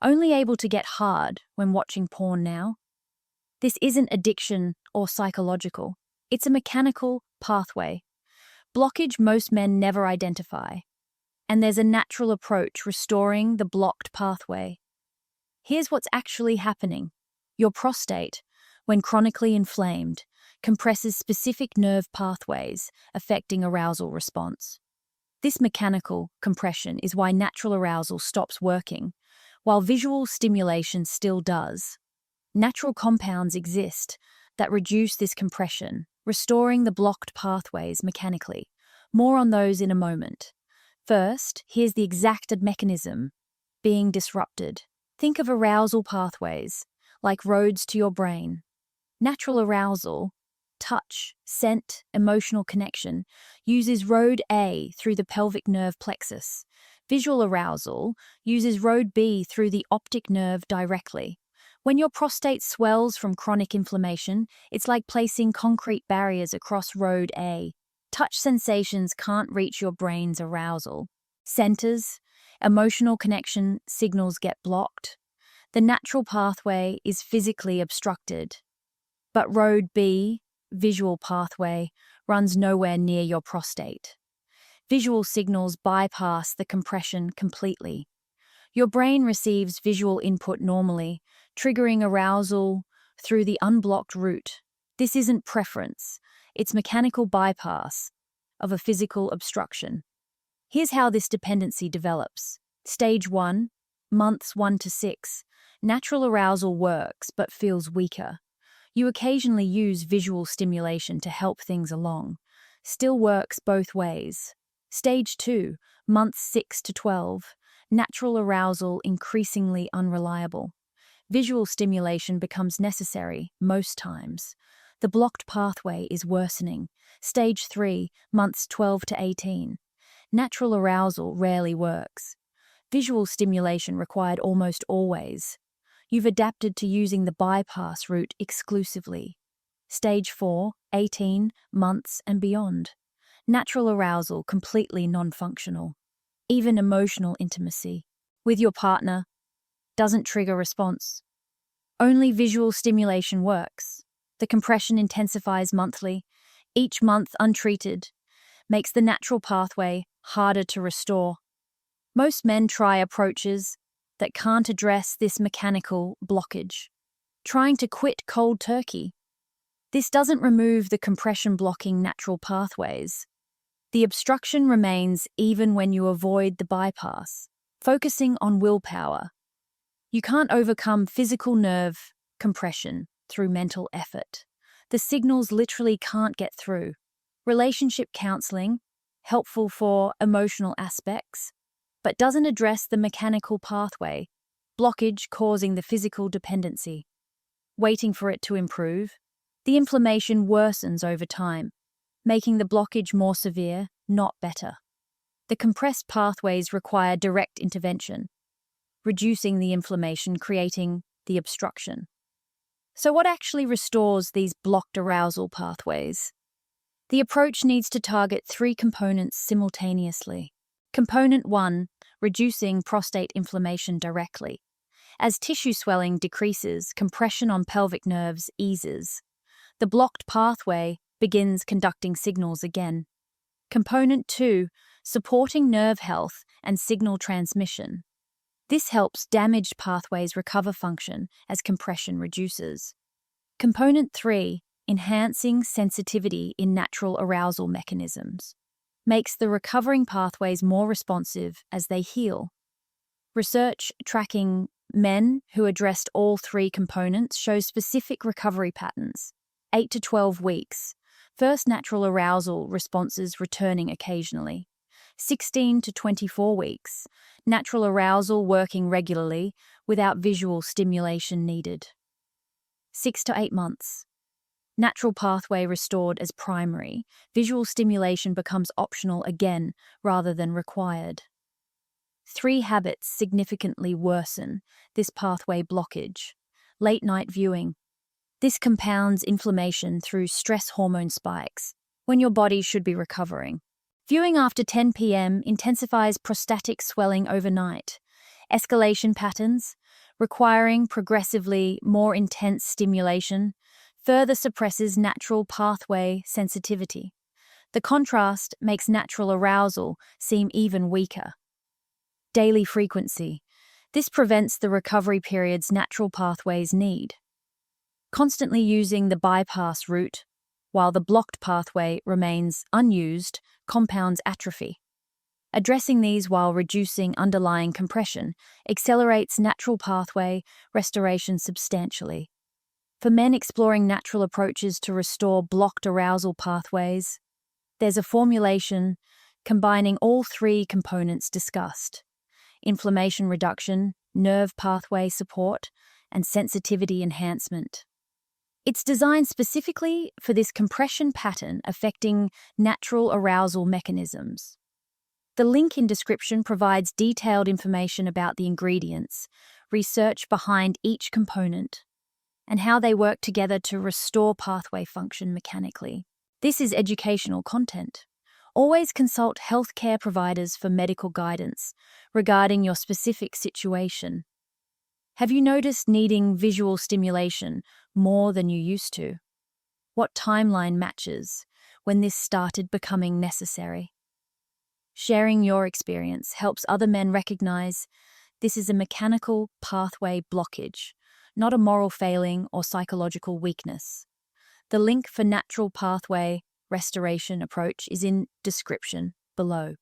Only able to get hard when watching porn now? This isn't addiction or psychological. It's a mechanical pathway. Blockage most men never identify. And there's a natural approach restoring the blocked pathway. Here's what's actually happening. Your prostate, when chronically inflamed, compresses specific nerve pathways affecting arousal response. This mechanical compression is why natural arousal stops working, while visual stimulation still does. Natural compounds exist that reduce this compression, restoring the blocked pathways mechanically. More on those in a moment. First, here's the exact mechanism being disrupted. Think of arousal pathways, like roads to your brain. Natural arousal, touch, scent, emotional connection, uses road A through the pelvic nerve plexus. Visual arousal uses road B through the optic nerve directly. When your prostate swells from chronic inflammation, it's like placing concrete barriers across road A. Touch sensations can't reach your brain's arousal. Centers, emotional connection signals get blocked. The natural pathway is physically obstructed. But road B, visual pathway, runs nowhere near your prostate. Visual signals bypass the compression completely. Your brain receives visual input normally, triggering arousal through the unblocked route. This isn't preference, it's mechanical bypass of a physical obstruction. Here's how this dependency develops. Stage 1, months 1 to 6. Natural arousal works but feels weaker. You occasionally use visual stimulation to help things along. Still works both ways. Stage 2, months 6 to 12. Natural arousal increasingly unreliable. Visual stimulation becomes necessary most times. The blocked pathway is worsening. Stage 3, months 12 to 18. Natural arousal rarely works. Visual stimulation required almost always. You've adapted to using the bypass route exclusively. Stage 4, 18 months and beyond. Natural arousal completely non-functional. Even emotional intimacy with your partner doesn't trigger response. Only visual stimulation works. The compression intensifies monthly. Each month untreated makes the natural pathway harder to restore. Most men try approaches that can't address this mechanical blockage. Trying to quit cold turkey. This doesn't remove the compression-blocking natural pathways. The obstruction remains even when you avoid the bypass. Focusing on willpower. You can't overcome physical nerve compression through mental effort. The signals literally can't get through. Relationship counseling, helpful for emotional aspects, but doesn't address the mechanical pathway, blockage causing the physical dependency. Waiting for it to improve, the inflammation worsens over time, making the blockage more severe, not better. The compressed pathways require direct intervention, reducing the inflammation, creating the obstruction. So what actually restores these blocked arousal pathways? The approach needs to target 3 components simultaneously. Component 1, reducing prostate inflammation directly. As tissue swelling decreases, compression on pelvic nerves eases. The blocked pathway begins conducting signals again. Component 2, supporting nerve health and signal transmission. This helps damaged pathways recover function as compression reduces. Component 3, enhancing sensitivity in natural arousal mechanisms. Makes the recovering pathways more responsive as they heal. Research tracking men who addressed all 3 components shows specific recovery patterns. 8 to 12 weeks. First natural arousal responses returning occasionally. 16 to 24 weeks. Natural arousal working regularly without visual stimulation needed. 6 to 8 months. Natural pathway restored as primary. Visual stimulation becomes optional again rather than required. 3 habits significantly worsen this pathway blockage. Late night viewing. This compounds inflammation through stress hormone spikes when your body should be recovering. Viewing after 10 p.m. intensifies prostatic swelling overnight. Escalation patterns, requiring progressively more intense stimulation, further suppresses natural pathway sensitivity. The contrast makes natural arousal seem even weaker. Daily frequency. This prevents the recovery periods natural pathways need. Constantly using the bypass route, while the blocked pathway remains unused, compounds atrophy. Addressing these while reducing underlying compression accelerates natural pathway restoration substantially. For men exploring natural approaches to restore blocked arousal pathways, there's a formulation combining all three components discussed: inflammation reduction, nerve pathway support, and sensitivity enhancement. It's designed specifically for this compression pattern affecting natural arousal mechanisms. The link in description provides detailed information about the ingredients, research behind each component, and how they work together to restore pathway function mechanically. This is educational content. Always consult healthcare providers for medical guidance regarding your specific situation. Have you noticed needing visual stimulation more than you used to? What timeline matches when this started becoming necessary? Sharing your experience helps other men recognize this is a mechanical pathway blockage, not a moral failing or psychological weakness. The link for natural pathway restoration approach is in description below.